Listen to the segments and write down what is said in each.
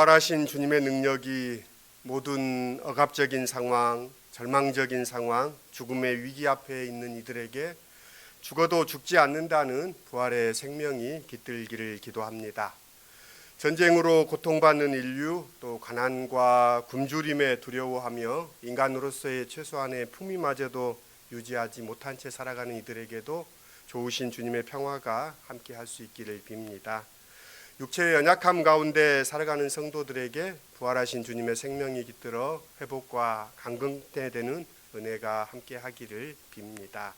부활하신 주님의 능력이 모든 억압적인 상황, 절망적인 상황, 죽음의 위기 앞에 있는 이들에게 죽어도 죽지 않는다는 부활의 생명이 깃들기를 기도합니다. 전쟁으로 고통받는 인류, 또 가난과 굶주림에 두려워하며 인간으로서의 최소한의 품위마저도 유지하지 못한 채 살아가는 이들에게도 좋으신 주님의 평화가 함께할 수 있기를 빕니다. 육체의 연약함 가운데 살아가는 성도들에게 부활하신 주님의 생명이 깃들어 회복과 강건되는 은혜가 함께하기를 빕니다.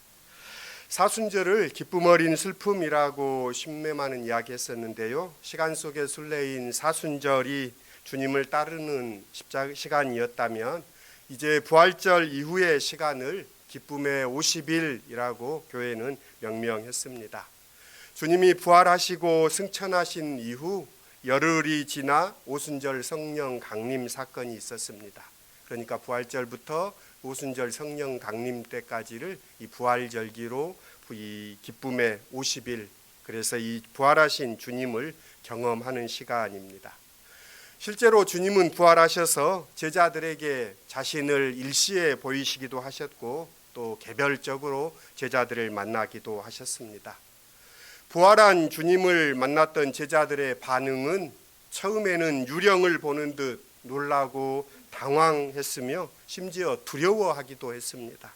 사순절을 기쁨 어린 슬픔이라고 신명하는 이야기했었는데요. 시간 속의 순례인 사순절이 주님을 따르는 시간이었다면 이제 부활절 이후의 시간을 기쁨의 50일이라고 교회는 명명했습니다. 주님이 부활하시고 승천하신 이후 열흘이 지나 오순절 성령 강림 사건이 있었습니다. 그러니까 부활절부터 오순절 성령 강림 때까지를 이 부활절기로 이 기쁨의 50일, 그래서 이 부활하신 주님을 경험하는 시간입니다. 실제로 주님은 부활하셔서 제자들에게 자신을 일시에 보이시기도 하셨고 또 개별적으로 제자들을 만나기도 하셨습니다. 부활한 주님을 만났던 제자들의 반응은 처음에는 유령을 보는 듯 놀라고 당황했으며 심지어 두려워하기도 했습니다.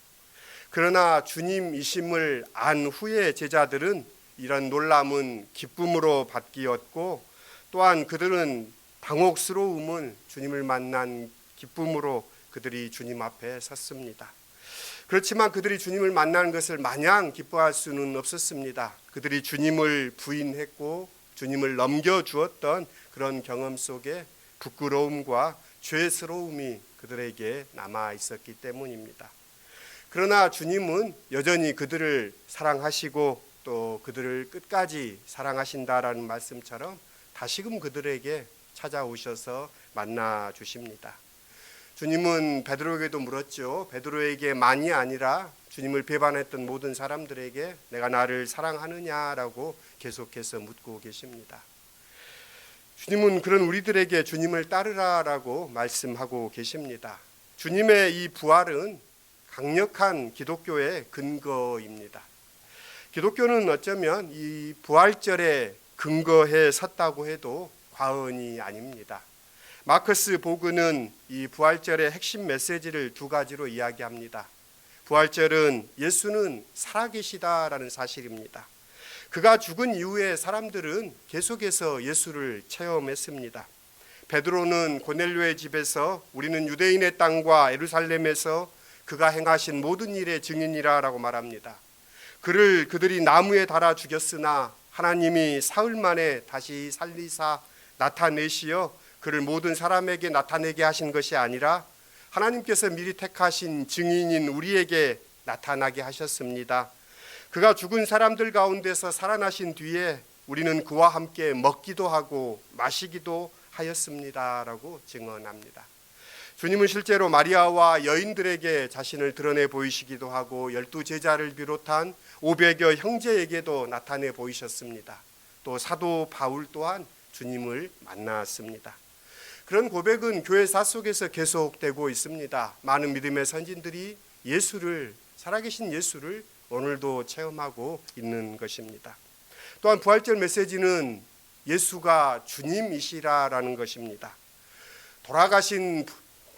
그러나 주님이심을 안 후에 제자들은 이런 놀람은 기쁨으로 바뀌었고 또한 그들은 당혹스러움은 주님을 만난 기쁨으로 그들이 주님 앞에 섰습니다. 그렇지만 그들이 주님을 만나는 것을 마냥 기뻐할 수는 없었습니다. 그들이 주님을 부인했고 주님을 넘겨주었던 그런 경험 속에 부끄러움과 죄스러움이 그들에게 남아 있었기 때문입니다. 그러나 주님은 여전히 그들을 사랑하시고 또 그들을 끝까지 사랑하신다라는 말씀처럼 다시금 그들에게 찾아오셔서 만나 주십니다. 주님은 베드로에게도 물었죠. 베드로에게만이 아니라 주님을 배반했던 모든 사람들에게 내가 나를 사랑하느냐라고 계속해서 묻고 계십니다. 주님은 그런 우리들에게 주님을 따르라라고 말씀하고 계십니다. 주님의 이 부활은 강력한 기독교의 근거입니다. 기독교는 어쩌면 이 부활절에 근거해 섰다고 해도 과언이 아닙니다. 마커스 보그는 이 부활절의 핵심 메시지를 두 가지로 이야기합니다. 부활절은 예수는 살아계시다라는 사실입니다. 그가 죽은 이후에 사람들은 계속해서 예수를 체험했습니다. 베드로는 고넬료의 집에서 우리는 유대인의 땅과 예루살렘에서 그가 행하신 모든 일의 증인이라고 말합니다. 그들이 나무에 달아 죽였으나 하나님이 사흘 만에 다시 살리사 나타내시어 그를 모든 사람에게 나타내게 하신 것이 아니라 하나님께서 미리 택하신 증인인 우리에게 나타나게 하셨습니다. 그가 죽은 사람들 가운데서 살아나신 뒤에 우리는 그와 함께 먹기도 하고 마시기도 하였습니다라고 증언합니다. 주님은 실제로 마리아와 여인들에게 자신을 드러내 보이시기도 하고 12제자를 비롯한 500여 형제에게도 나타내 보이셨습니다. 또 사도 바울 또한 주님을 만났습니다. 그런 고백은 교회사 속에서 계속되고 있습니다. 많은 믿음의 선진들이 살아계신 예수를 오늘도 체험하고 있는 것입니다. 또한 부활절 메시지는 예수가 주님이시라라는 것입니다. 돌아가신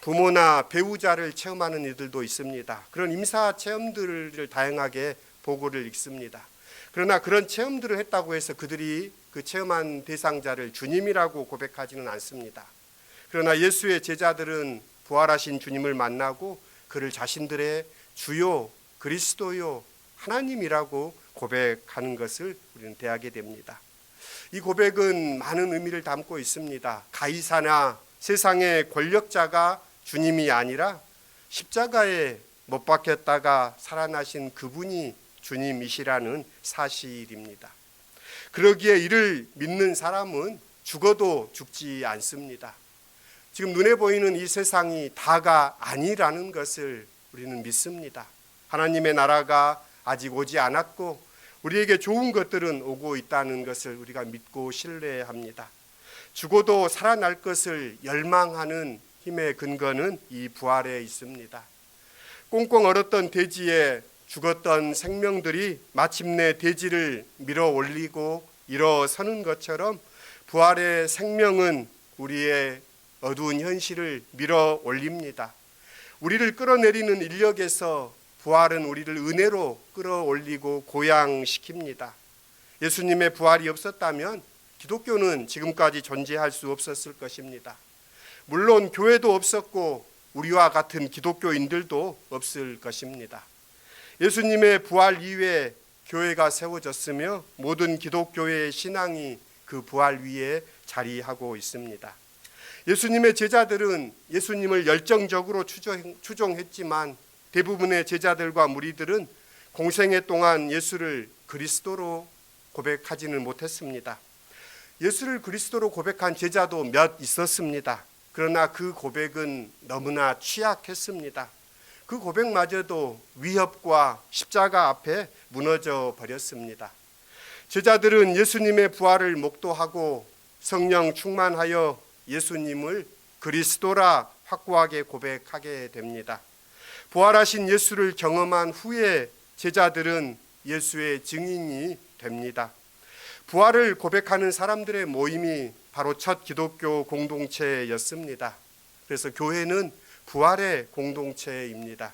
부모나 배우자를 체험하는 이들도 있습니다. 그런 임사 체험들을 다양하게 보고를 읽습니다. 그러나 그런 체험들을 했다고 해서 그들이 그 체험한 대상자를 주님이라고 고백하지는 않습니다. 그러나 예수의 제자들은 부활하신 주님을 만나고 그를 자신들의 주요 그리스도요 하나님이라고 고백하는 것을 우리는 대하게 됩니다. 이 고백은 많은 의미를 담고 있습니다. 가이사나 세상의 권력자가 주님이 아니라 십자가에 못 박혔다가 살아나신 그분이 주님이시라는 사실입니다. 그러기에 이를 믿는 사람은 죽어도 죽지 않습니다. 지금 눈에 보이는 이 세상이 다가 아니라는 것을 우리는 믿습니다. 하나님의 나라가 아직 오지 않았고 우리에게 좋은 것들은 오고 있다는 것을 우리가 믿고 신뢰합니다. 죽어도 살아날 것을 열망하는 힘의 근거는 이 부활에 있습니다. 꽁꽁 얼었던 대지에 죽었던 생명들이 마침내 대지를 밀어 올리고 일어서는 것처럼 부활의 생명은 우리의 어두운 현실을 밀어 올립니다. 우리를 끌어내리는 인력에서 부활은 우리를 은혜로 끌어올리고 고양시킵니다. 예수님의 부활이 없었다면 기독교는 지금까지 존재할 수 없었을 것입니다. 물론 교회도 없었고 우리와 같은 기독교인들도 없을 것입니다. 예수님의 부활 이후에 교회가 세워졌으며 모든 기독교의 신앙이 그 부활 위에 자리하고 있습니다. 예수님의 제자들은 예수님을 열정적으로 추종했지만 대부분의 제자들과 무리들은 공생애 동안 예수를 그리스도로 고백하지는 못했습니다. 예수를 그리스도로 고백한 제자도 몇 있었습니다. 그러나 그 고백은 너무나 취약했습니다. 그 고백마저도 위협과 십자가 앞에 무너져 버렸습니다. 제자들은 예수님의 부활을 목도하고 성령 충만하여 예수님을 그리스도라 확고하게 고백하게 됩니다. 부활하신 예수를 경험한 후에 제자들은 예수의 증인이 됩니다. 부활을 고백하는 사람들의 모임이 바로 첫 기독교 공동체였습니다. 그래서 교회는 부활의 공동체입니다.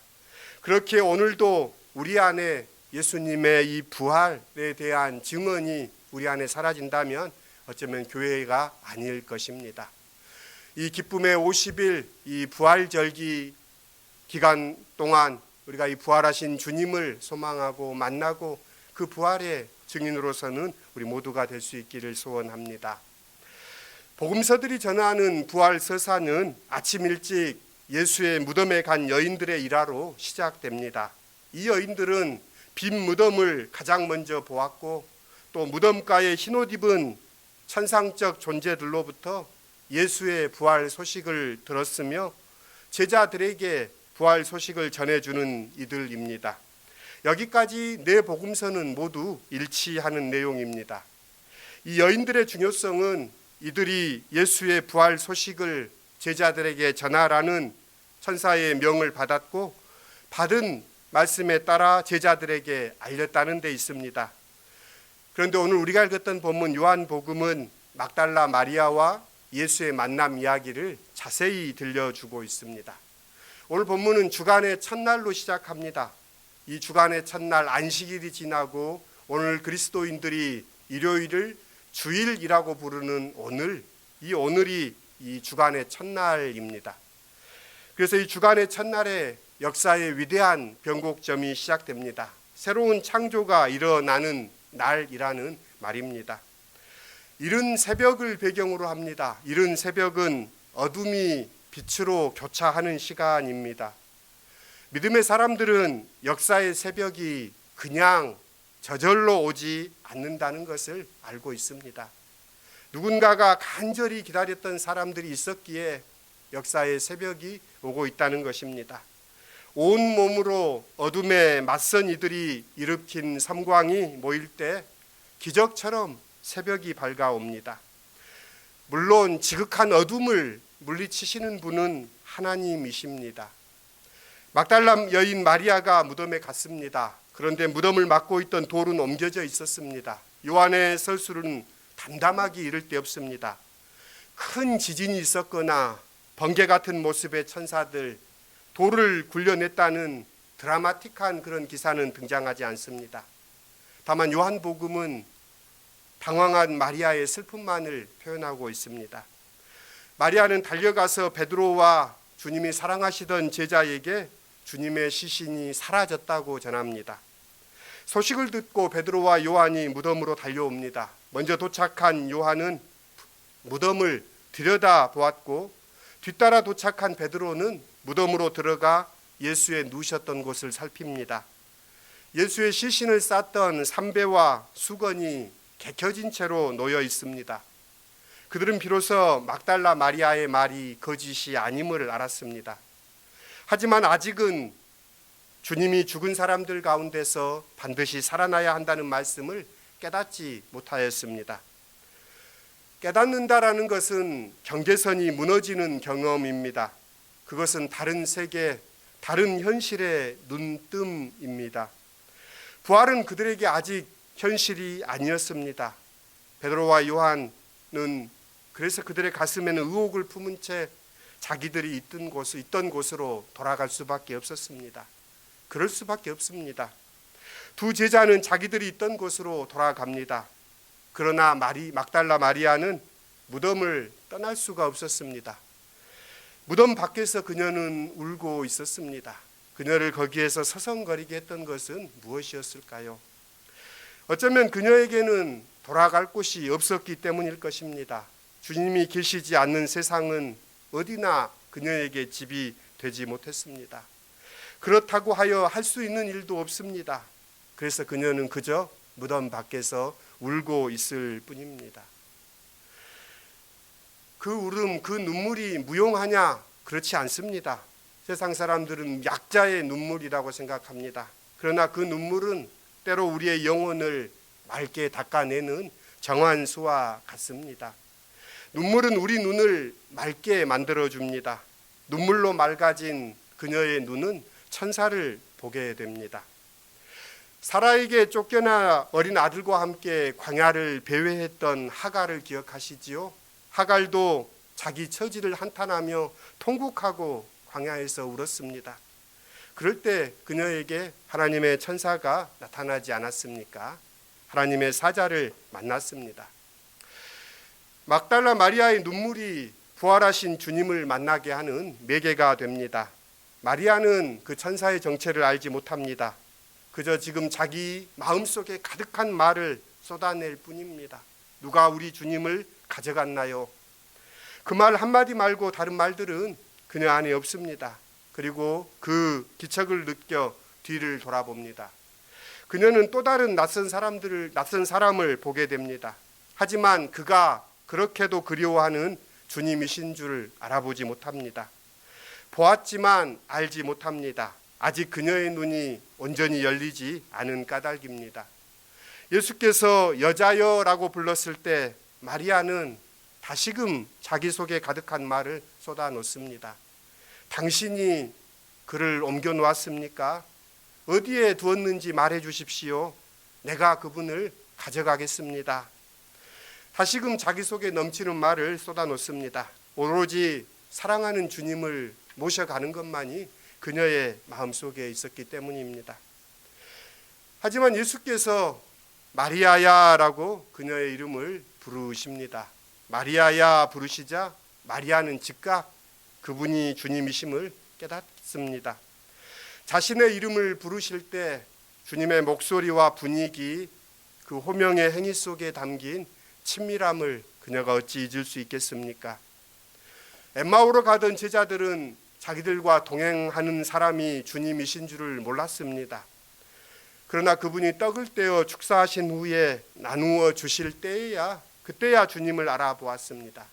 그렇게 오늘도 우리 안에 예수님의 이 부활에 대한 증언이 우리 안에 사라진다면 어쩌면 교회가 아닐 것입니다. 이 기쁨의 50일 이 부활절기 기간 동안 우리가 이 부활하신 주님을 소망하고 만나고 그 부활의 증인으로서는 우리 모두가 될 수 있기를 소원합니다. 복음서들이 전하는 부활 서사는 아침 일찍 예수의 무덤에 간 여인들의 일화로 시작됩니다. 이 여인들은 빈 무덤을 가장 먼저 보았고 또 무덤가에 흰옷 입은 천상적 존재들로부터 예수의 부활 소식을 들었으며 제자들에게 부활 소식을 전해주는 이들입니다. 여기까지 네 복음서는 모두 일치하는 내용입니다. 이 여인들의 중요성은 이들이 예수의 부활 소식을 제자들에게 전하라는 천사의 명을 받았고 받은 말씀에 따라 제자들에게 알렸다는 데 있습니다. 그런데 오늘 우리가 읽었던 본문 요한복음은 막달라 마리아와 예수의 만남 이야기를 자세히 들려주고 있습니다. 오늘 본문은 주간의 첫날로 시작합니다. 이 주간의 첫날 안식일이 지나고 오늘 그리스도인들이 일요일을 주일이라고 부르는 오늘, 이 오늘이 이 주간의 첫날입니다. 그래서 이 주간의 첫날에 역사의 위대한 변곡점이 시작됩니다. 새로운 창조가 일어나는 날이라는 말입니다. 이른 새벽을 배경으로 합니다. 이른 새벽은 어둠이 빛으로 교차하는 시간입니다. 믿음의 사람들은 역사의 새벽이 그냥 저절로 오지 않는다는 것을 알고 있습니다. 누군가가 간절히 기다렸던 사람들이 있었기에 역사의 새벽이 오고 있다는 것입니다. 온 몸으로 어둠에 맞선 이들이 일으킨 섬광이 모일 때 기적처럼 새벽이 밝아옵니다. 물론 지극한 어둠을 물리치시는 분은 하나님이십니다. 막달라 여인 마리아가 무덤에 갔습니다. 그런데 무덤을 막고 있던 돌은 옮겨져 있었습니다. 요한의 설술은 담담하게 이를 데 없습니다. 큰 지진이 있었거나 번개 같은 모습의 천사들, 돌을 굴려냈다는 드라마틱한 그런 기사는 등장하지 않습니다. 다만 요한복음은 당황한 마리아의 슬픔만을 표현하고 있습니다. 마리아는 달려가서 베드로와 주님이 사랑하시던 제자에게 주님의 시신이 사라졌다고 전합니다. 소식을 듣고 베드로와 요한이 무덤으로 달려옵니다. 먼저 도착한 요한은 무덤을 들여다보았고 뒤따라 도착한 베드로는 무덤으로 들어가 예수의 누우셨던 곳을 살핍니다. 예수의 시신을 쌌던 삼배와 수건이 개켜진 채로 놓여 있습니다. 그들은 비로소 막달라 마리아의 말이 거짓이 아님을 알았습니다. 하지만 아직은 주님이 죽은 사람들 가운데서 반드시 살아나야 한다는 말씀을 깨닫지 못하였습니다. 깨닫는다라는 것은 경계선이 무너지는 경험입니다. 그것은 다른 세계, 다른 현실의 눈뜸입니다. 부활은 그들에게 아직 현실이 아니었습니다. 베드로와 요한은 그래서 그들의 가슴에는 의혹을 품은 채 자기들이 있던 곳으로 돌아갈 수밖에 없었습니다. 그럴 수밖에 없습니다. 두 제자는 자기들이 있던 곳으로 돌아갑니다. 그러나 막달라 마리아는 무덤을 떠날 수가 없었습니다. 무덤 밖에서 그녀는 울고 있었습니다. 그녀를 거기에서 서성거리게 했던 것은 무엇이었을까요? 어쩌면 그녀에게는 돌아갈 곳이 없었기 때문일 것입니다. 주님이 계시지 않는 세상은 어디나 그녀에게 집이 되지 못했습니다. 그렇다고 하여 할 수 있는 일도 없습니다. 그래서 그녀는 그저 무덤 밖에서 울고 있을 뿐입니다. 그 울음, 그 눈물이 무용하냐? 그렇지 않습니다. 세상 사람들은 약자의 눈물이라고 생각합니다. 그러나 그 눈물은 때로 우리의 영혼을 맑게 닦아내는 정환수와 같습니다. 눈물은 우리 눈을 맑게 만들어줍니다. 눈물로 맑아진 그녀의 눈은 천사를 보게 됩니다. 사라에게 쫓겨나 어린 아들과 함께 광야를 배회했던 하갈을 기억하시지요? 하갈도 자기 처지를 한탄하며 통곡하고 광야에서 울었습니다. 그럴 때 그녀에게 하나님의 천사가 나타나지 않았습니까? 하나님의 사자를 만났습니다. 막달라 마리아의 눈물이 부활하신 주님을 만나게 하는 매개가 됩니다. 마리아는 그 천사의 정체를 알지 못합니다. 그저 지금 자기 마음속에 가득한 말을 쏟아낼 뿐입니다. 누가 우리 주님을 가져갔나요? 그 말 한마디 말고 다른 말들은 그녀 안에 없습니다. 그리고 그 기척을 느껴 뒤를 돌아봅니다. 그녀는 또 다른 낯선 사람을 보게 됩니다. 하지만 그가 그렇게도 그리워하는 주님이신 줄 알아보지 못합니다. 보았지만 알지 못합니다. 아직 그녀의 눈이 온전히 열리지 않은 까닭입니다. 예수께서 여자여라고 불렀을 때 마리아는 다시금 자기 속에 가득한 말을 쏟아놓습니다. 당신이 그를 옮겨 놓았습니까? 어디에 두었는지 말해 주십시오. 내가 그분을 가져가겠습니다. 다시금 자기 속에 넘치는 말을 쏟아놓습니다. 오로지 사랑하는 주님을 모셔가는 것만이 그녀의 마음속에 있었기 때문입니다. 하지만 예수께서 마리아야라고 그녀의 이름을 부르십니다. 마리아야 부르시자 마리아는 즉각 그분이 주님이심을 깨닫습니다. 자신의 이름을 부르실 때 주님의 목소리와 분위기, 그 호명의 행위 속에 담긴 친밀함을 그녀가 어찌 잊을 수 있겠습니까? 엠마오로 가던 제자들은 자기들과 동행하는 사람이 주님이신 줄을 몰랐습니다. 그러나 그분이 떡을 떼어 축사하신 후에 나누어 주실 때에야 그때야 주님을 알아보았습니다.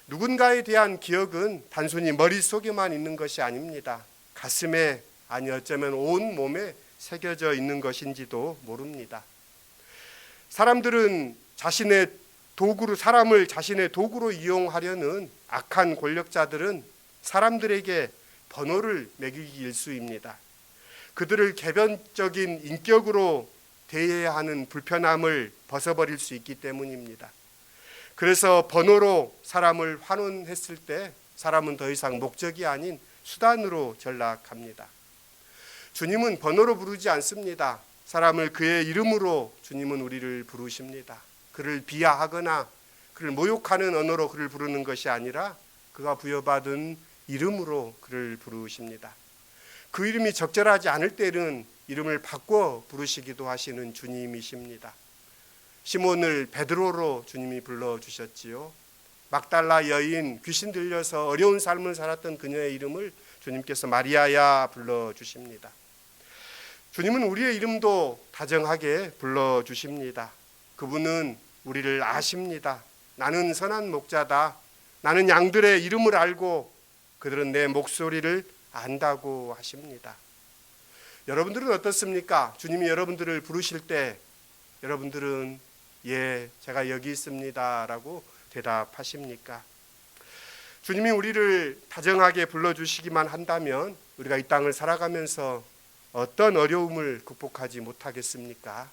누군가에 대한 기억은 단순히 머릿속에만 있는 것이 아닙니다. 가슴에, 아니 어쩌면 온 몸에 새겨져 있는 것인지도 모릅니다. 사람들은 사람을 자신의 도구로 이용하려는 악한 권력자들은 사람들에게 번호를 매기기 일쑤입니다. 그들을 개변적인 인격으로 대해야 하는 불편함을 벗어버릴 수 있기 때문입니다. 그래서 번호로 사람을 환원했을 때 사람은 더 이상 목적이 아닌 수단으로 전락합니다. 주님은 번호로 부르지 않습니다. 사람을 그의 이름으로 주님은 우리를 부르십니다. 그를 비하하거나 그를 모욕하는 언어로 그를 부르는 것이 아니라 그가 부여받은 이름으로 그를 부르십니다. 그 이름이 적절하지 않을 때는 이름을 바꿔 부르시기도 하시는 주님이십니다. 시몬을 베드로로 주님이 불러주셨지요. 막달라 여인, 귀신 들려서 어려운 삶을 살았던 그녀의 이름을 주님께서 마리아야 불러주십니다. 주님은 우리의 이름도 다정하게 불러주십니다. 그분은 우리를 아십니다. 나는 선한 목자다. 나는 양들의 이름을 알고 그들은 내 목소리를 안다고 하십니다. 여러분들은 어떻습니까? 주님이 여러분들을 부르실 때 여러분들은 예, 제가 여기 있습니다 라고 대답하십니까? 주님이 우리를 다정하게 불러주시기만 한다면 우리가 이 땅을 살아가면서 어떤 어려움을 극복하지 못하겠습니까?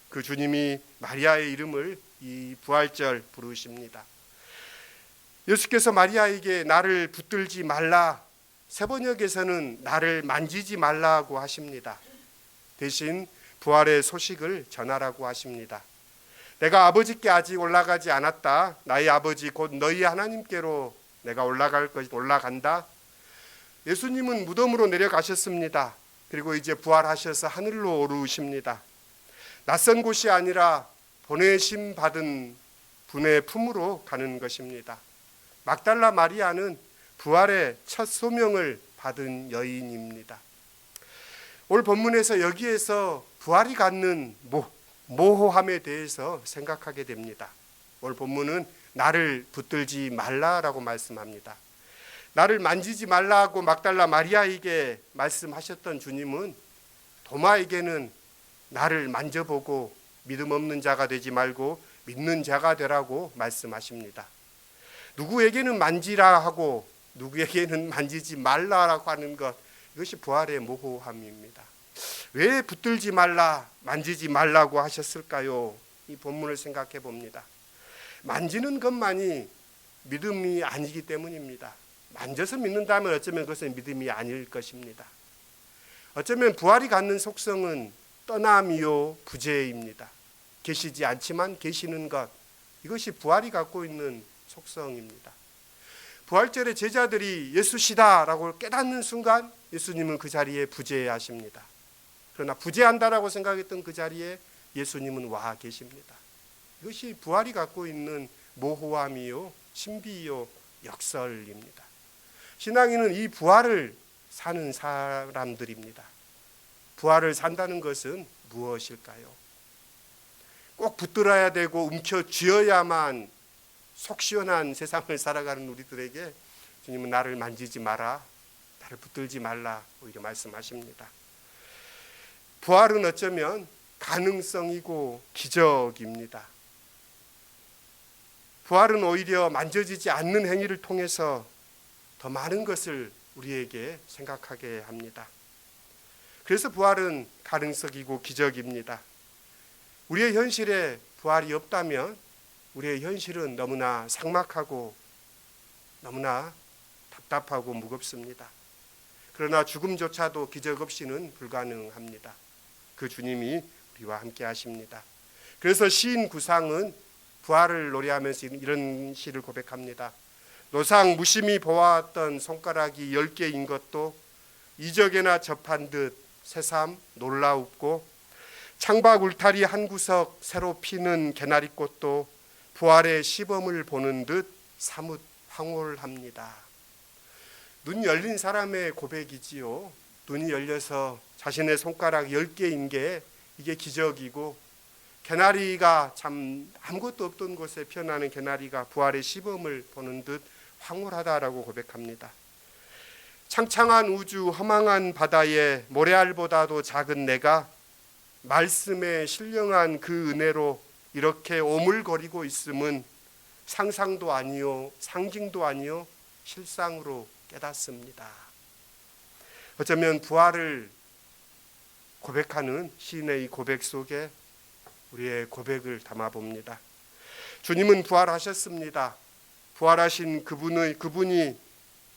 그 주님이 마리아의 이름을 이 부활절 부르십니다. 예수께서 마리아에게 나를 붙들지 말라, 세번역에서는 나를 만지지 말라고 하십니다. 대신 부활의 소식을 전하라고 하십니다. 내가 아버지께 아직 올라가지 않았다. 나의 아버지 곧 너희 하나님께로 내가 올라간다. 예수님은 무덤으로 내려가셨습니다. 그리고 이제 부활하셔서 하늘로 오르십니다. 낯선 곳이 아니라 보내심 받은 분의 품으로 가는 것입니다. 막달라 마리아는 부활의 첫 소명을 받은 여인입니다. 오늘 본문에서 여기에서 부활이 갖는 모호함에 대해서 생각하게 됩니다. 오늘 본문은 나를 붙들지 말라라고 말씀합니다. 나를 만지지 말라고 막달라 마리아에게 말씀하셨던 주님은 도마에게는 나를 만져보고 믿음 없는 자가 되지 말고 믿는 자가 되라고 말씀하십니다. 누구에게는 만지라 하고 누구에게는 만지지 말라라고 하는 것, 이것이 부활의 모호함입니다. 왜 붙들지 말라, 만지지 말라고 하셨을까요? 이 본문을 생각해 봅니다. 만지는 것만이 믿음이 아니기 때문입니다. 만져서 믿는다면 어쩌면 그것은 믿음이 아닐 것입니다. 어쩌면 부활이 갖는 속성은 떠남이요 부재입니다. 계시지 않지만 계시는 것, 이것이 부활이 갖고 있는 속성입니다. 부활절에 제자들이 예수시다라고 깨닫는 순간 예수님은 그 자리에 부재하십니다. 그러나 부재한다라고 생각했던 그 자리에 예수님은 와 계십니다. 이것이 부활이 갖고 있는 모호함이요 신비요 역설입니다. 신앙인은 이 부활을 사는 사람들입니다. 부활을 산다는 것은 무엇일까요? 꼭 붙들어야 되고 움켜쥐어야만 속 시원한 세상을 살아가는 우리들에게 주님은 나를 만지지 마라, 나를 붙들지 말라 오히려 말씀하십니다. 부활은 어쩌면 가능성이고 기적입니다. 부활은 오히려 만져지지 않는 행위를 통해서 더 많은 것을 우리에게 생각하게 합니다. 그래서 부활은 가능성이고 기적입니다. 우리의 현실에 부활이 없다면 우리의 현실은 너무나 삭막하고 너무나 답답하고 무겁습니다. 그러나 죽음조차도 기적 없이는 불가능합니다. 그 주님이 우리와 함께 하십니다. 그래서 시인 구상은 부활을 노래하면서 이런 시를 고백합니다. 노상 무심히 보아왔던 손가락이 10개인 것도 이적에나 접한 듯 새삼 놀라웁고 창밖 울타리 한 구석 새로 피는 개나리꽃도 부활의 시범을 보는 듯 사뭇 황홀합니다. 눈 열린 사람의 고백이지요. 눈이 열려서 자신의 손가락 10개인 게 이게 기적이고 개나리가 참 아무것도 없던 곳에 피어나는 개나리가 부활의 시범을 보는 듯 황홀하다라고 고백합니다. 창창한 우주 허망한 바다에 모래알보다도 작은 내가 말씀에 신령한 그 은혜로 이렇게 오물거리고 있음은 상상도 아니요 상징도 아니요 실상으로 깨닫습니다. 어쩌면 부활을 고백하는 시인의 이 고백 속에 우리의 고백을 담아봅니다. 주님은 부활하셨습니다. 부활하신 그분이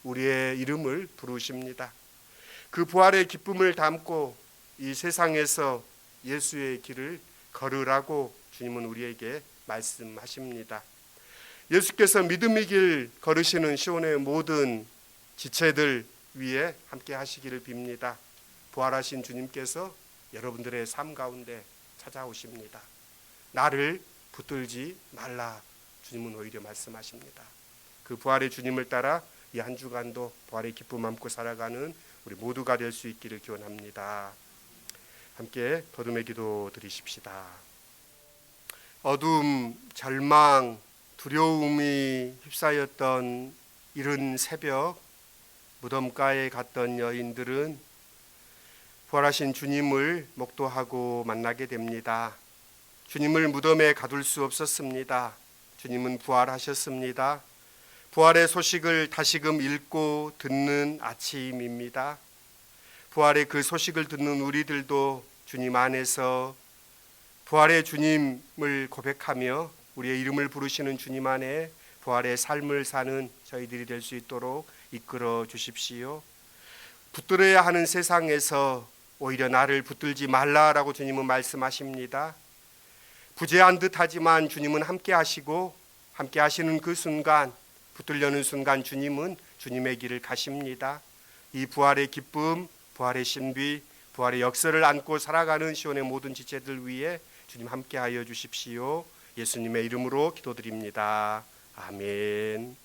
우리의 이름을 부르십니다. 그 부활의 기쁨을 담고 이 세상에서 예수의 길을 걸으라고 주님은 우리에게 말씀하십니다. 예수께서 믿음의 길 걸으시는 시온의 모든 지체들 위에 함께 하시기를 빕니다. 부활하신 주님께서 여러분들의 삶 가운데 찾아오십니다. 나를 붙들지 말라 주님은 오히려 말씀하십니다. 그 부활의 주님을 따라 이 한 주간도 부활의 기쁨 안고 살아가는 우리 모두가 될 수 있기를 기원합니다. 함께 거듭의 기도 드리십시다. 어둠, 절망, 두려움이 휩싸였던 이른 새벽 무덤가에 갔던 여인들은 부활하신 주님을 목도하고 만나게 됩니다. 주님을 무덤에 가둘 수 없었습니다. 주님은 부활하셨습니다. 부활의 소식을 다시금 읽고 듣는 아침입니다. 부활의 그 소식을 듣는 우리들도 주님 안에서 부활의 주님을 고백하며 우리의 이름을 부르시는 주님 안에 부활의 삶을 사는 저희들이 될 수 있도록 이끌어 주십시오. 붙들어야 하는 세상에서 오히려 나를 붙들지 말라라고 주님은 말씀하십니다. 부재한 듯하지만 주님은 함께 하시고 함께 하시는 그 순간, 붙들려는 순간 주님은 주님의 길을 가십니다. 이 부활의 기쁨, 부활의 신비, 부활의 역사를 안고 살아가는 시온의 모든 지체들 위해 주님 함께 하여 주십시오. 예수님의 이름으로 기도드립니다. 아멘.